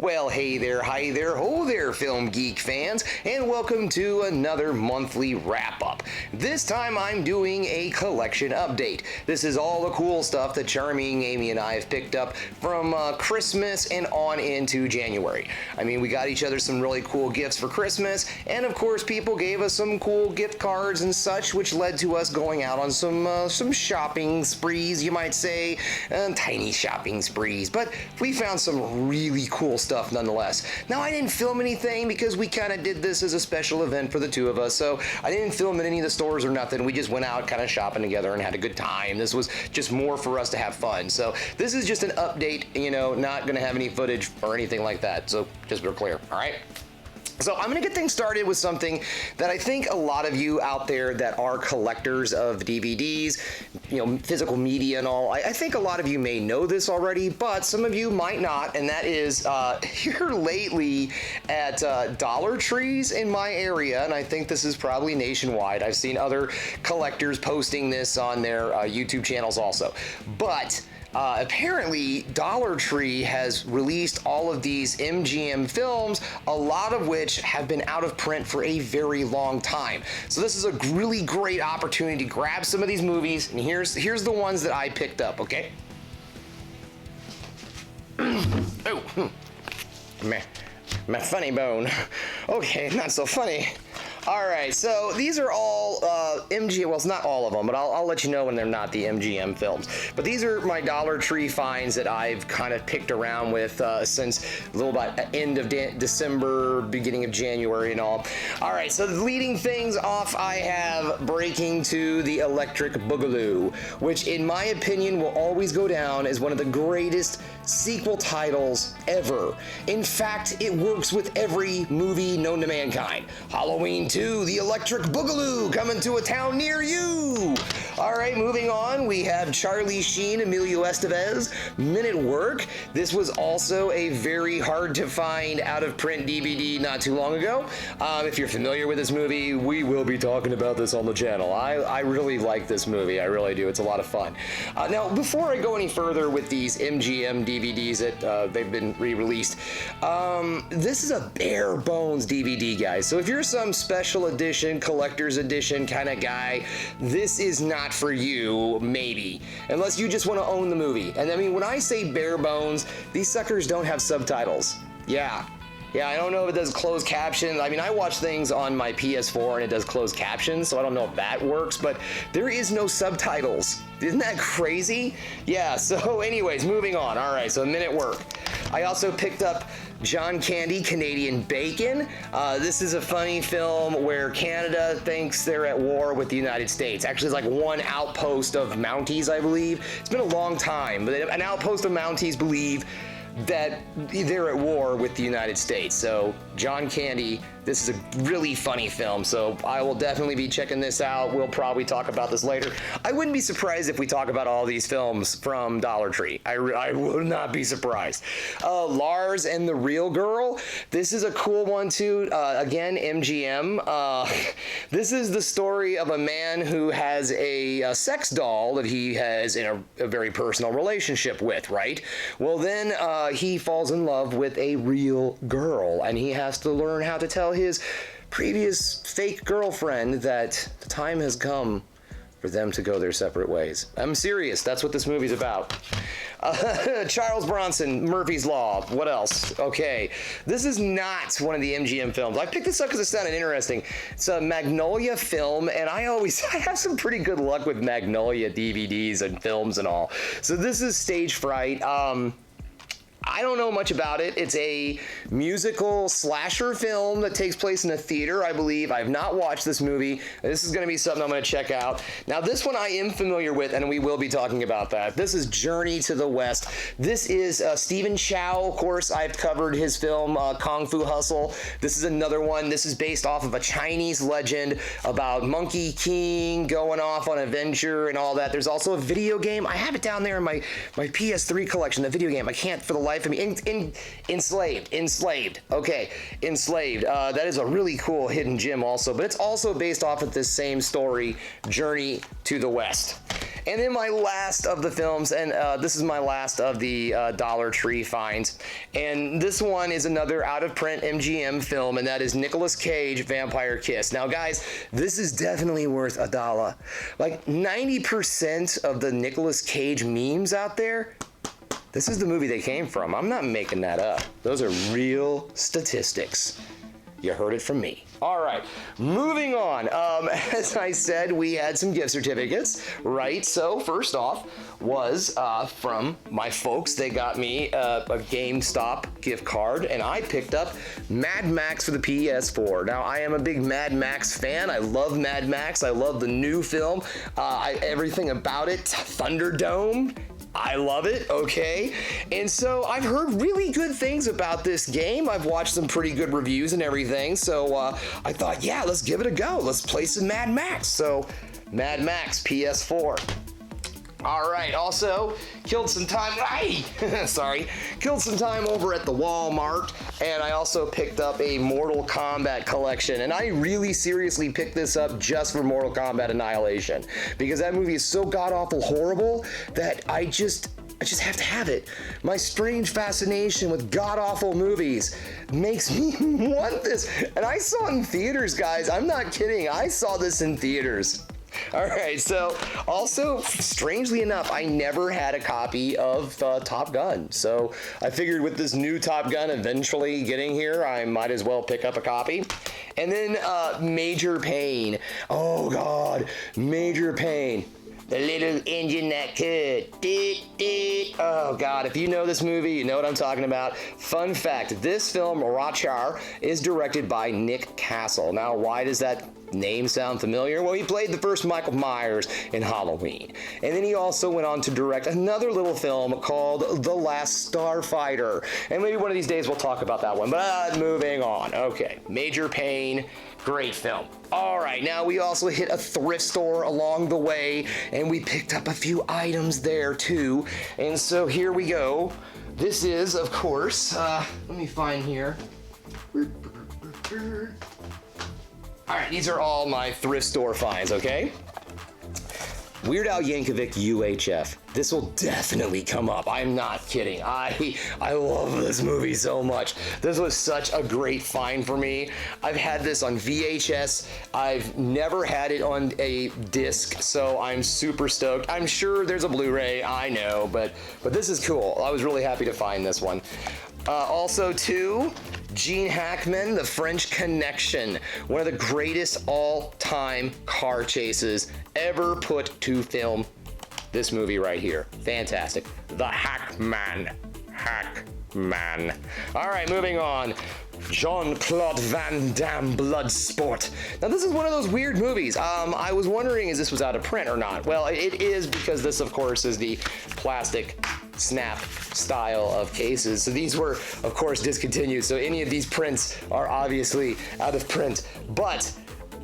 Well, hey there, hi there, ho there, film geek fans, and welcome to another monthly wrap-up. This time I'm doing a collection update. This is all the cool stuff that charming Amy and I have picked up from Christmas and on into January. I mean, we got each other some really cool gifts for Christmas, and of course people gave us some cool gift cards and such, which led to us going out on some shopping sprees, you might say, tiny shopping sprees, but we found some really cool stuff nonetheless. Now, I didn't film anything because we kind of did this as a special event for the two of us, so I didn't film in any of the stores or nothing. We just went out kind of shopping together and had a good time. This was just more for us to have fun. So this is just an update, you know, not going to have any footage or anything like that, so just be clear, all right? So I'm going to get things started with something that I think a lot of you out there that are collectors of DVDs, you know, physical media and all, I think a lot of you may know this already, but some of you might not, and that is here lately at Dollar Trees in my area, and I think this is probably nationwide. I've seen other collectors posting this on their YouTube channels also, but apparently Dollar Tree has released all of these MGM films, a lot of which have been out of print for a very long time. So this is a really great opportunity to grab some of these movies, and here's the ones that I picked up, okay? Oh, my funny bone. Okay, not so funny. All right, so these are all MGM, well, it's not all of them, but I'll let you know when they're not the MGM films. But these are my Dollar Tree finds that I've kind of picked around with since a little about end of December, beginning of January and all. All right, so leading things off, I have Breaking to the Electric Boogaloo, which in my opinion will always go down as one of the greatest sequel titles ever. In fact, it works with every movie known to mankind. Halloween 2, The Electric Boogaloo, coming to a town near you. All right, moving on, we have Charlie Sheen, Emilio Estevez, Men at Work. This was also a very hard to find out-of-print DVD not too long ago. If you're familiar with this movie, we will be talking about this on the channel. I really like this movie, I really do. It's a lot of fun. Now, before I go any further with these MGM DVDs that they've been re-released, this is a bare bones DVD, guys. So if you're some special edition, collector's edition kind of guy, this is not for you, maybe, unless you just want to own the movie. And I mean, when I say bare bones, these suckers don't have subtitles. Yeah, I don't know if it does closed captions. I mean, I watch things on my PS4 and it does closed captions, so I don't know if that works, but there is no subtitles. Isn't that crazy? Yeah, so anyways, moving on. All right, so Men at Work. I also picked up John Candy, Canadian Bacon. This is a funny film where Canada thinks they're at war with the United States. Actually, it's like one outpost of Mounties, I believe. It's been a long time, but an outpost of Mounties believe that they're at war with the United States. So John Candy, this is a really funny film, so I will definitely be checking this out. We'll probably talk about this later. I wouldn't be surprised if we talk about all these films from Dollar Tree. I would not be surprised. Lars and the Real Girl. This is a cool one too. Again, MGM. This is the story of a man who has a sex doll that he has in a very personal relationship with, right? Well, then he falls in love with a real girl, and he has to learn how to tell his previous fake girlfriend that the time has come for them to go their separate ways. I'm serious, that's what this movie's about. Charles Bronson, Murphy's Law. What else? Okay, this is not one of the MGM films. I picked this up because it sounded interesting. It's a Magnolia film, and I have some pretty good luck with Magnolia DVDs and films and all. So this is Stage Fright. I don't know much about it. It's a musical slasher film that takes place in a theater, I believe. I've not watched this movie. This is going to be something I'm going to check out. Now, this one I am familiar with, and we will be talking about that. This is Journey to the West. This is Stephen Chow. Of course, I've covered his film Kung Fu Hustle. This is another one. This is based off of a Chinese legend about Monkey King going off on an adventure and all that. There's also a video game. I have it down there in my PS3 collection, the video game. I can't for the life of me. Enslaved. Okay, Enslaved. That is a really cool hidden gem also, but it's also based off of this same story, Journey to the West. And then my last of the films, and this is my last of the Dollar Tree finds, and this one is another out-of-print MGM film, and that is Nicolas Cage, Vampire Kiss. Now, guys, this is definitely worth $1. Like 90% of the Nicolas Cage memes out there, this is the movie they came from. I'm not making that up. Those are real statistics. You heard it from me. All right, moving on. As I said, we had some gift certificates, right? So first off was from my folks. They got me a GameStop gift card, and I picked up Mad Max for the PS4. Now, I am a big Mad Max fan. I love Mad Max. I love the new film. Everything about it, Thunderdome. I love it, okay? And so I've heard really good things about this game. I've watched some pretty good reviews and everything, so I thought, yeah, let's give it a go. Let's play some Mad Max. So, Mad Max, PS4. All right, also killed some time, killed some time over at the Walmart, and I also picked up a Mortal Kombat collection, and I really seriously picked this up just for Mortal Kombat Annihilation, because that movie is so god-awful horrible that I just have to have it. My strange fascination with god-awful movies makes me want this, and I saw it in theaters, guys. I'm not kidding. I saw this in theaters. All right, so also, strangely enough, I never had a copy of Top Gun. So I figured with this new Top Gun eventually getting here, I might as well pick up a copy. And then Major Pain. Oh, God, Major Pain. The little engine that could. Oh, God, if you know this movie, you know what I'm talking about. Fun fact, this film, Rachar, is directed by Nick Castle. Now, why does that name sound familiar? Well, he played the first Michael Myers in Halloween. And then he also went on to direct another little film called The Last Starfighter. And maybe one of these days we'll talk about that one. But moving on. Okay, Major Pain. Great film. All right, now we also hit a thrift store along the way, and we picked up a few items there too. And so here we go. This is, of course, let me find here. All right, these are all my thrift store finds, okay? Weird Al Yankovic UHF. This will definitely come up. I'm not kidding. I love this movie so much. This was such a great find for me. I've had this on VHS. I've never had it on a disc, so I'm super stoked. I'm sure there's a Blu-ray, I know, but this is cool. I was really happy to find this one. Also, too, Gene Hackman, The French Connection, one of the greatest all-time car chases ever put to film. This movie right here. Fantastic. The Hackman. Hackman. All right, moving on. Jean-Claude Van Damme, Bloodsport. Now, this is one of those weird movies. I was wondering if this was out of print or not. Well, it is, because this, of course, is the plastic snap style of cases. So these were, of course, discontinued. So any of these prints are obviously out of print. But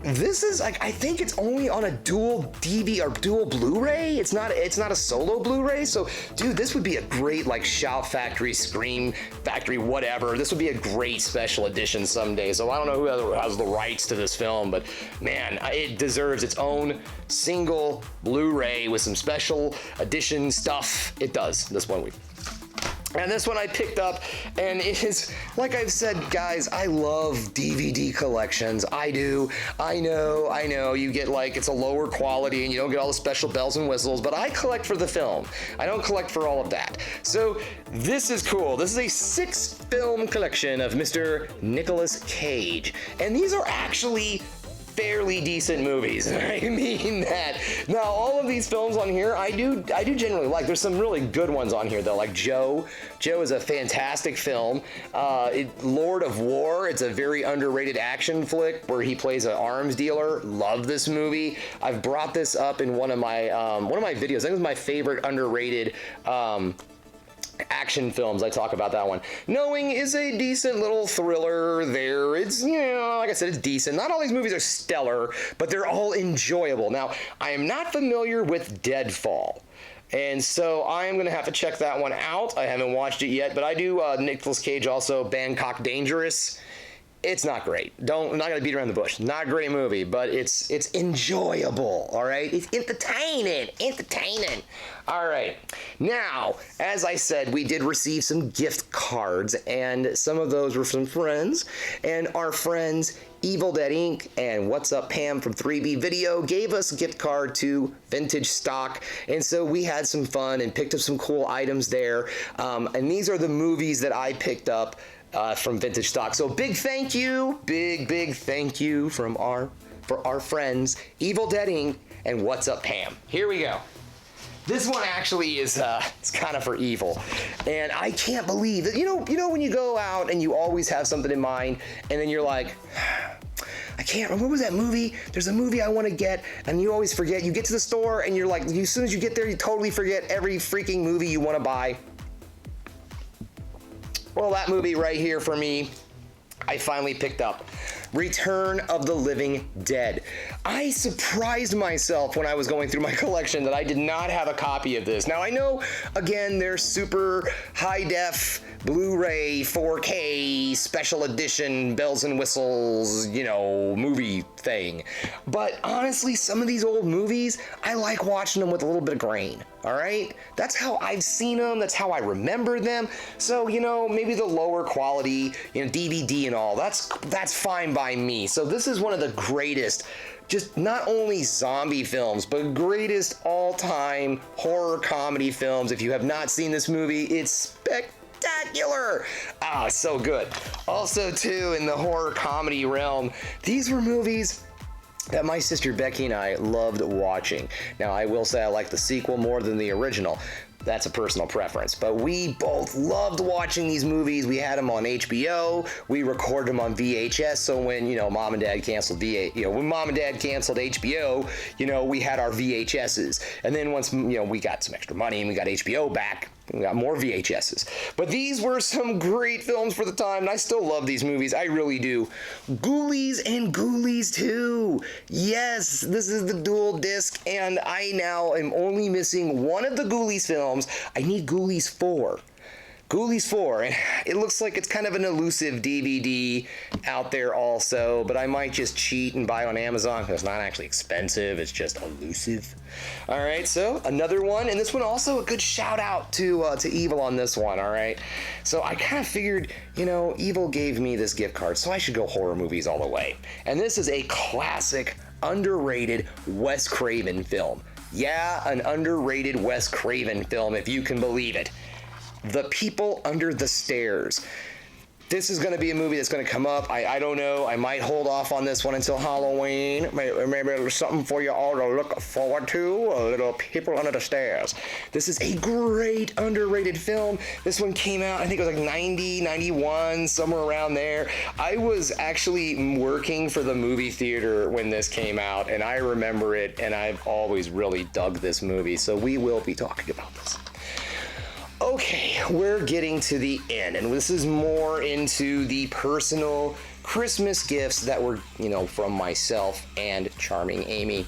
this is like, I think it's only on a dual DVD or dual Blu-ray. It's not a solo Blu-ray. So, dude, this would be a great like Shout Factory, Scream Factory, whatever. This would be a great special edition someday. So I don't know who has the rights to this film, but man, it deserves its own single Blu-ray with some special edition stuff. It does. This one week. And this one I picked up, and it is, like I've said, guys, I love DVD collections. I do. I know. You get like, it's a lower quality and you don't get all the special bells and whistles, but I collect for the film. I don't collect for all of that. So this is cool. This is a 6-film collection of Mr. Nicolas Cage. And these are actually fairly decent movies. I mean that. Now, all of these films on here, I do generally like. There's some really good ones on here though, like Joe. Joe is a fantastic film. Lord of War, it's a very underrated action flick where he plays an arms dealer. Love this movie. I've brought this up in one of my videos. I think it was my favorite underrated action films. I talk about that one. Knowing is a decent little thriller there. It's, you know, like I said, it's decent. Not all these movies are stellar, but they're all enjoyable. Now, I am not familiar with Deadfall, and so I am going to have to check that one out. I haven't watched it yet, but I do Nicolas Cage also, Bangkok Dangerous. It's not great. I'm not gonna beat around the bush. Not a great movie, but it's enjoyable. All right, it's entertaining. All right. Now, as I said, we did receive some gift cards, and some of those were from friends, and our friends Evil Dead Inc. and What's Up Pam from 3B Video gave us a gift card to Vintage Stock, and so we had some fun and picked up some cool items there. And these are the movies that I picked up from Vintage Stock. So big thank you, big thank you for our friends Evil Dead Inc. and What's Up Pam. Here we go. This one actually is it's kind of for Evil, and I can't believe that. You know when you go out and you always have something in mind, and then you're like, I can't remember, what was that movie? There's a movie I want to get, and you always forget. You get to the store and you're like, as soon as you get there, you totally forget every freaking movie you want to buy. Well, that movie right here for me, I finally picked up. Return of the Living Dead. I surprised myself when I was going through my collection that I did not have a copy of this. Now I know, again, there's super high def, Blu-ray, 4K, special edition, bells and whistles, movie thing. But honestly, some of these old movies, I like watching them with a little bit of grain. All right? That's how I've seen them. That's how I remember them. So, maybe the lower quality, DVD and all, that's fine by me. So this is one of the greatest, just not only zombie films, but greatest all-time horror comedy films. If you have not seen this movie, it's spectacular. So good. Also, too, in the horror comedy realm, these were movies that my sister Becky and I loved watching. Now, I will say I like the sequel more than the original. That's a personal preference, but we both loved watching these movies. We had them on HBO. We recorded them on VHS. So when mom and dad canceled when mom and dad canceled HBO, we had our VHSs. And then once we got some extra money and we got HBO back, we got more VHSs. But these were some great films for the time, and I still love these movies. I really do. Ghoulies and Ghoulies 2. Yes, this is the dual disc, and I now am only missing one of the Ghoulies films. I need Ghoulies 4. Ghoulies 4, and it looks like it's kind of an elusive DVD out there also, but I might just cheat and buy it on Amazon because it's not actually expensive, it's just elusive. All right, so another one, and this one also a good shout out to Evil on this one, all right? So I kind of figured, Evil gave me this gift card, so I should go horror movies all the way. And this is a classic, underrated Wes Craven film. Yeah, an underrated Wes Craven film, if you can believe it. The People Under the Stairs. This is going to be a movie that's going to come up. I don't know. I might hold off on this one until Halloween. Maybe there's something for you all to look forward to. A little People Under the Stairs. This is a great underrated film. This one came out, I think it was like 90, 91, somewhere around there. I was actually working for the movie theater when this came out, and I remember it, and I've always really dug this movie. So we will be talking about this. Okay, we're getting to the end, and this is more into the personal Christmas gifts that were, from myself and Charming Amy.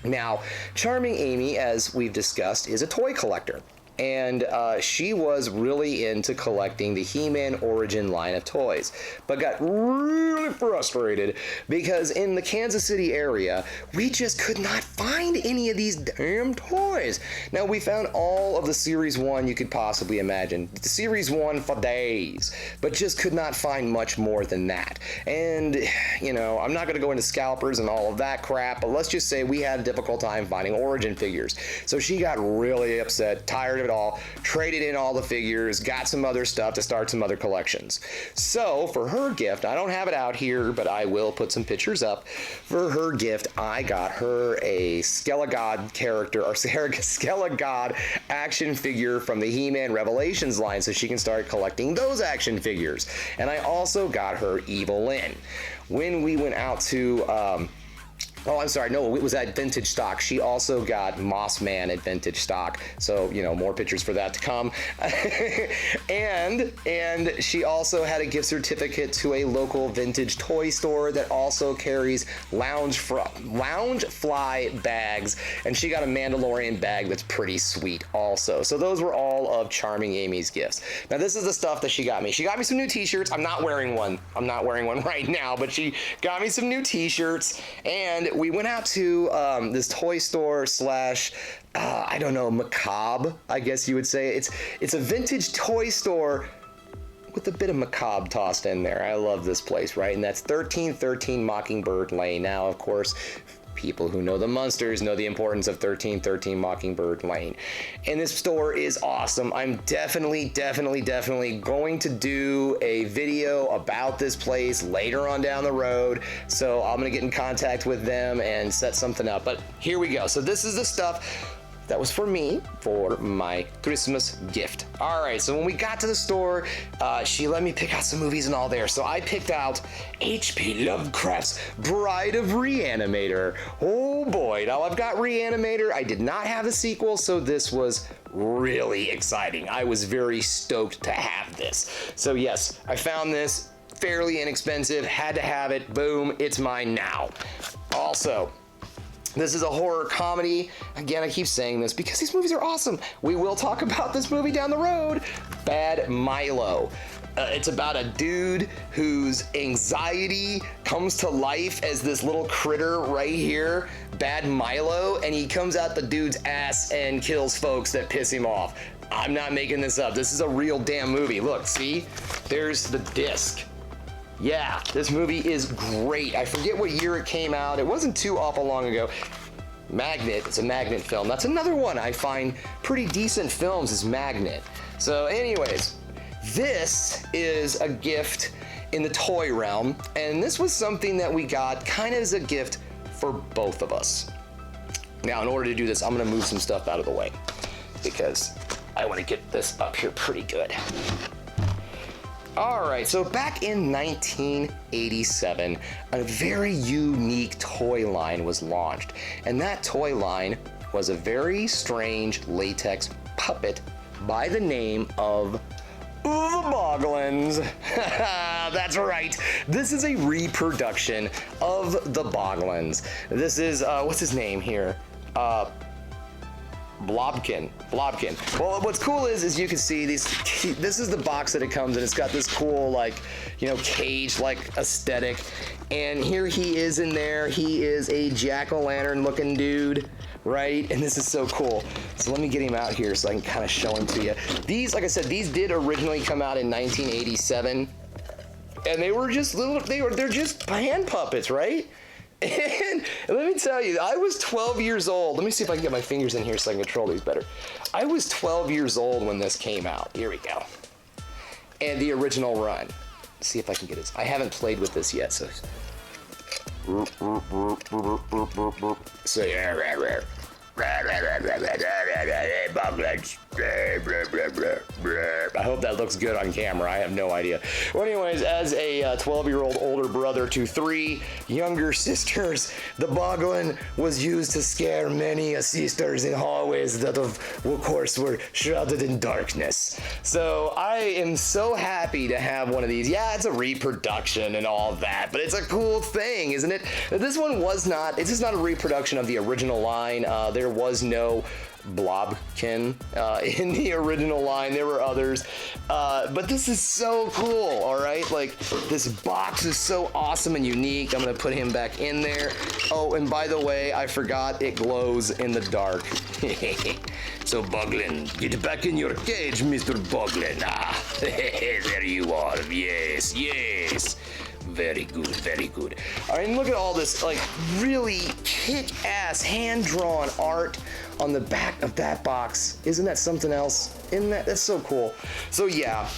Now, Charming Amy, as we've discussed, is a toy collector. And she was really into collecting the He-Man Origin line of toys, but got really frustrated because in the Kansas City area, we just could not find any of these damn toys. Now, we found all of the Series 1 you could possibly imagine. The Series 1 for days, but just could not find much more than that. And, I'm not going to go into scalpers and all of that crap, but let's just say we had a difficult time finding Origin figures. So she got really upset, tired of it all, traded in all the figures, got some other stuff to start some other collections. So for her gift, I don't have it out here, but I will put some pictures up. For her gift, I got her a Skelegod character, or Skelegod action figure from the He-Man Revelations line, so she can start collecting those action figures. And I also got her Evil Lyn. When we went out to Oh, I'm sorry. No, it was at Vintage Stock. She also got Moss Man at Vintage Stock. So, you know, more pictures for that to come. and she also had a gift certificate to a local vintage toy store that also carries lounge fly bags. And she got a Mandalorian bag that's pretty sweet also. So those were all of Charming Amy's gifts. Now, this is the stuff that she got me. She got me some new t-shirts. I'm not wearing one. I'm not wearing one right now, but she got me some new t-shirts, and we went out to this toy store slash, I don't know, macabre, I guess you would say. It's a vintage toy store with a bit of macabre tossed in there. I love this place, right? And that's 1313 Mockingbird Lane. Now, of course, people who know the Munsters know the importance of 1313 Mockingbird Lane. And this store is awesome. I'm definitely going to do a video about this place later on down the road. So I'm gonna get in contact with them and set something up. But here we go. So this is the stuff that was for me for my Christmas gift. All right, so when we got to the store, she let me pick out some movies and all there. So I picked out H.P. Lovecraft's Bride of Reanimator. Oh boy, now I've got Reanimator. I did not have a sequel, so this was really exciting. I was very stoked to have this. So yes, I found this fairly inexpensive, had to have it. Boom, it's mine now. Also, this is a horror comedy. Again, I keep saying this because these movies are awesome. We will talk about this movie down the road. Bad Milo. It's about a dude whose anxiety comes to life as this little critter right here, Bad Milo, and he comes out the dude's ass and kills folks that piss him off. I'm not making this up. This is a real damn movie. Look, see? There's the disc. Yeah, this movie is great. I forget what year it came out. It wasn't too awful long ago. Magnet, it's a Magnet film. That's another one I find pretty decent films is Magnet. So anyways, this is a gift in the toy realm, and this was something that we got kind of as a gift for both of us. Now, in order to do this, I'm gonna move some stuff out of the way because I wanna get this up here pretty good. All right, so back in 1987, a very unique toy line was launched, and that toy line was a very strange latex puppet by the name of the Bogglins. That's right. This is a reproduction of the Bogglins. This is, what's his name here? Blobkin. Well, what's cool is you can see these. This is the box that it comes in. It's got this cool, like, you know, cage-like aesthetic. And here he is in there. He is a jack-o'-lantern looking dude, right? And this is so cool. So let me get him out here so I can kind of show him to you. These, like I said, these did originally come out in 1987, and they were just little. They're just hand puppets, right? And let me tell you, I was 12 years old. Let me see if I can get my fingers in here so I can control these better. I was 12 years old when this came out. Here we go. And the original run. Let's see if I can get it. I haven't played with this yet, so. So yeah. I hope that looks good on camera. I have no idea. Well, anyways, as a 12-year-old older brother to 3 younger sisters, the Bogglin was used to scare many sisters in hallways that, of course, were shrouded in darkness. So I am so happy to have one of these. Yeah, it's a reproduction and all that, but it's a cool thing, isn't it? This one was not. It's just not a reproduction of the original line. There was no Blobkin in the original line. There were others, but this is so cool. All right, like this box is so awesome and unique. I'm gonna put him back in there. Oh, and by the way, I forgot it glows in the dark. So Bogglin, get back in your cage, Mr. Bogglin. Ah, there you are. Yes. Very good. All right, and look at all this, like, really kick-ass hand-drawn art on the back of that box. Isn't that something else? That's so cool. So yeah,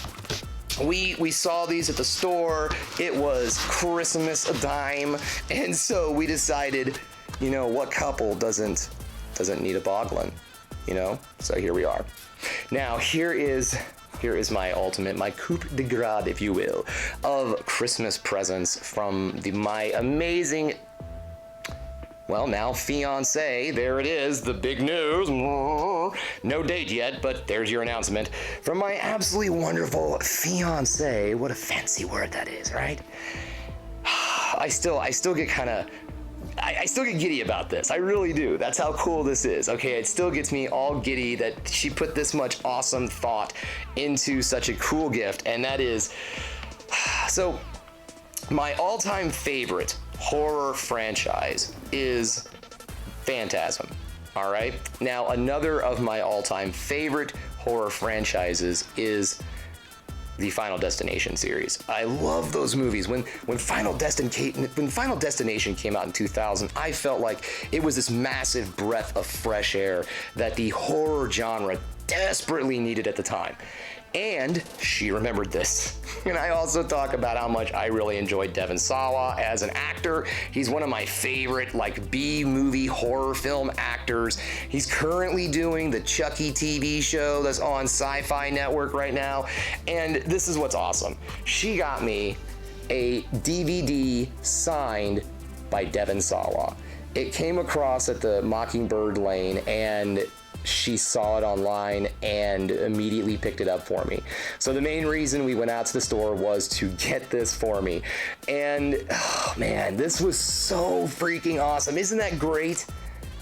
we saw these at the store. It was Christmas time, and so we decided, you know, what couple doesn't need a Bogglin, you know? So here we are. Now here is my ultimate, my coup de grace, if you will, of Christmas presents from my amazing well, now fiance, there it is, the big news. No date yet, but there's your announcement. From my absolutely wonderful fiance, what a fancy word that is, right? I still get kind of, I still get giddy about this. I really do. That's how cool this is. Okay, it still gets me all giddy that she put this much awesome thought into such a cool gift, and that is, so my all-time favorite horror franchise is Phantasm. All right. Now, another of my all-time favorite horror franchises is the Final Destination series. I love those movies. When Final Destination came out in 2000, I felt like it was this massive breath of fresh air that the horror genre desperately needed at the time. And she remembered this. And I also talk about how much I really enjoyed Devon Sawa as an actor. He's one of my favorite B-movie horror film actors. He's currently doing the Chucky TV show that's on Sci-Fi Network right now. And this is what's awesome. She got me a DVD signed by Devon Sawa. It came across at the Mockingbird Lane, and she saw it online and immediately picked it up for me. So the main reason we went out to the store was to get this for me. And oh man, this was so freaking awesome. Isn't that great?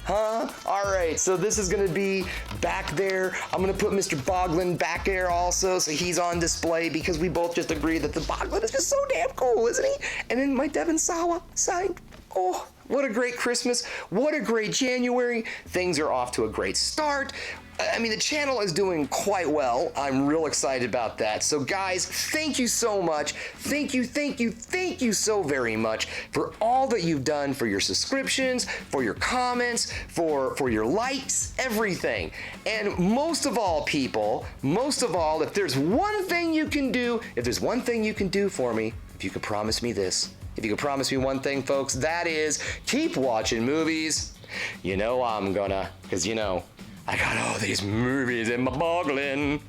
Huh? All right, so this is gonna be back there. I'm gonna put Mr. Bogglin back there also, so he's on display, because we both just agreed that the Bogglin is just so damn cool, isn't he? And then my Devon Sawa signed. Oh, what a great Christmas. What a great January. Things are off to a great start. I mean, the channel is doing quite well. I'm real excited about that. So guys, thank you so much. Thank you so very much for all that you've done, for your subscriptions, for your comments, for your likes, everything. And most of all, people, if there's one thing you can do, for me, if you could promise me this, if you could promise me one thing, folks, that is keep watching movies. You know I'm gonna, because you know, I got all these movies in my Bogglin.